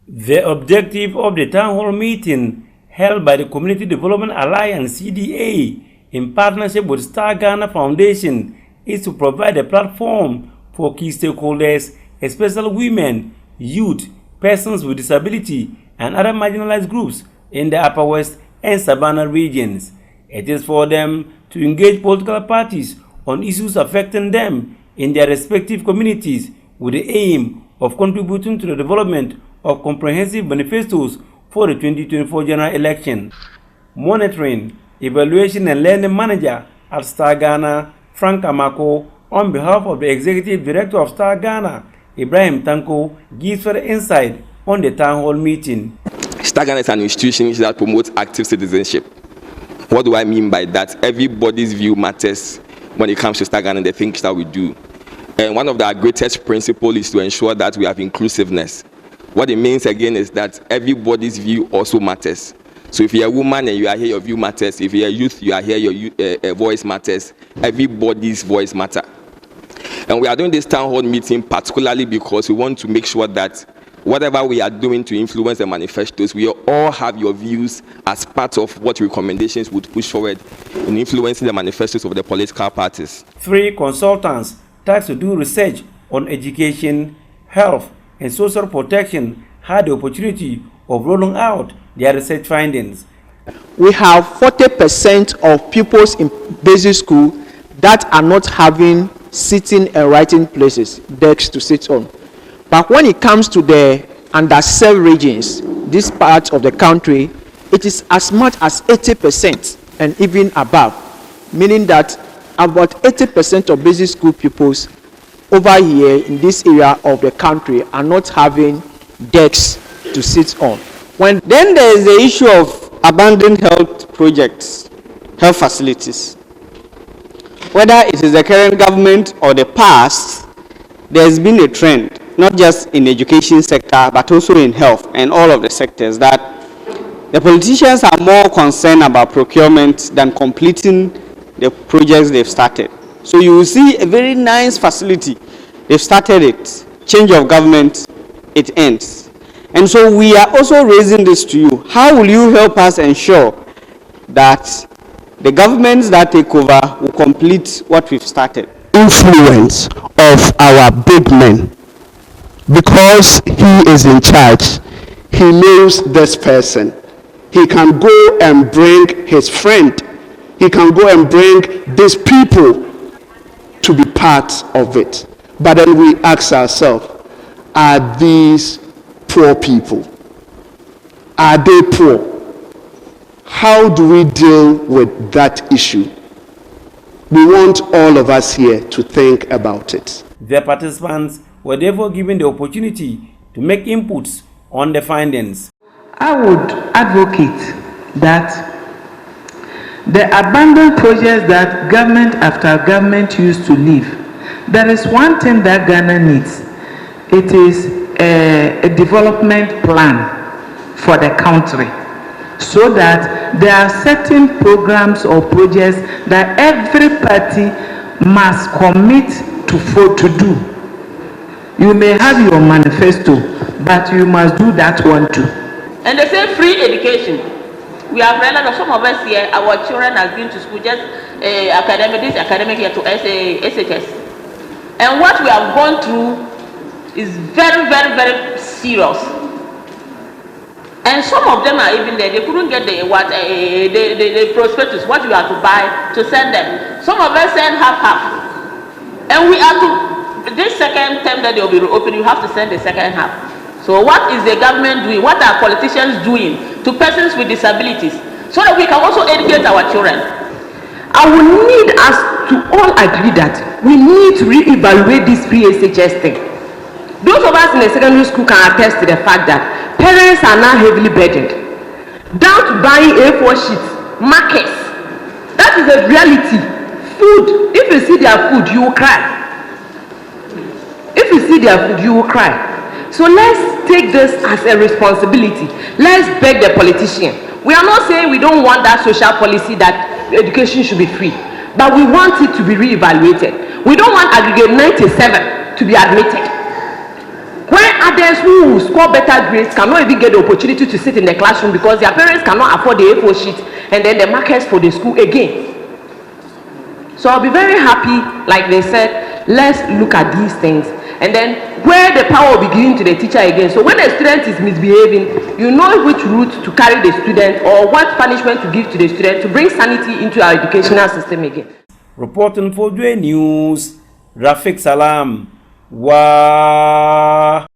The objective of the town hall meeting held by the Community Development Alliance (CDA) in partnership with Star Ghana Foundation is to provide a platform for key stakeholders, especially women, youth, persons with disability, and other marginalized groups in the Upper West and Savannah regions. It is for them to engage political parties on issues affecting them in their respective communities with the aim of contributing to the development of comprehensive manifestos for the 2024 general election. Monitoring, Evaluation and Learning Manager at Star Ghana, Frank Amako, on behalf of the Executive Director of Star Ghana, Ibrahim Tanko, gives further insight on the town hall meeting. Star Ghana is an institution that promotes active citizenship. What do I mean by that? Everybody's view matters when it comes to Star Ghana and the things that we do. And one of our greatest principles is to ensure that we have inclusiveness. What it means again is that everybody's view also matters. So if you're a woman and you are here, your view matters. If you're a youth, you are here, your voice matters. Everybody's voice matters. And we are doing this town hall meeting particularly because we want to make sure that whatever we are doing to influence the manifestos, we all have your views as part of what recommendations would push forward in influencing the manifestos of the political parties. 3 consultants tasked to do research on education, health, and social protection had the opportunity of rolling out their research findings. We have 40% of pupils in basic school that are not having sitting and writing places, desks to sit on. But when it comes to the underserved regions, this part of the country, it is as much as 80% and even above, meaning that about 80% of basic school pupils over here in this area of the country are not having desks to sit on. Then there is the issue of abandoned health projects, health facilities. Whether it is the current government or the past, there has been a trend, not just in the education sector, but also in health and all of the sectors, that the politicians are more concerned about procurement than completing the projects they've started. So you will see a very nice facility. They've started it, change of government, it ends. And so we are also raising this to you. How will you help us ensure that the governments that take over will complete what we've started? Influence of our big men. Because he is in charge, he knows this person. He can go and bring his friend. He can go and bring these people to be part of it. But then we ask ourselves, are these poor people? Are they poor? How do we deal with that issue? We want all of us here to think about it. The participants were therefore given the opportunity to make inputs on the findings. I would advocate that the abandoned projects that government after government used to leave, there is one thing that Ghana needs. It is a development plan for the country, so that there are certain programs or projects that every party must commit to do. You may have your manifesto, but you must do that one too. And they say free education. We have realized that some of us here, our children have been to school just this academic year to SHS. And what we have gone through is very, very, very serious. And some of them are even there. They couldn't get the prospectus, what you have to buy to send them. Some of us send half. And we have to, this second term that they will be reopened, you have to send the second half. So what is the government doing? What are politicians doing to persons with disabilities so that we can also educate our children? I will need us to all agree that we need to re-evaluate this pre-SHS thing. Those of us in the secondary school can attest to the fact that parents are now heavily burdened, down to buying A4 sheets, markers. That is a reality. Food, if you see their food, you will cry. If you see their food, you will cry. So let's take this as a responsibility. Let's beg the politician. We are not saying we don't want that social policy that education should be free, but we want it to be re-evaluated. We don't want aggregate 97 to be admitted. When others who score better grades cannot even get the opportunity to sit in the classroom because their parents cannot afford the A4 sheet and then the markers for the school again. So I'll be very happy, like they said, let's look at these things. And then where the power will be given to the teacher again. So when a student is misbehaving, you know which route to carry the student or what punishment to give to the student to bring sanity into our educational system again. Reporting for Dway News, Rafik Salam. Wow.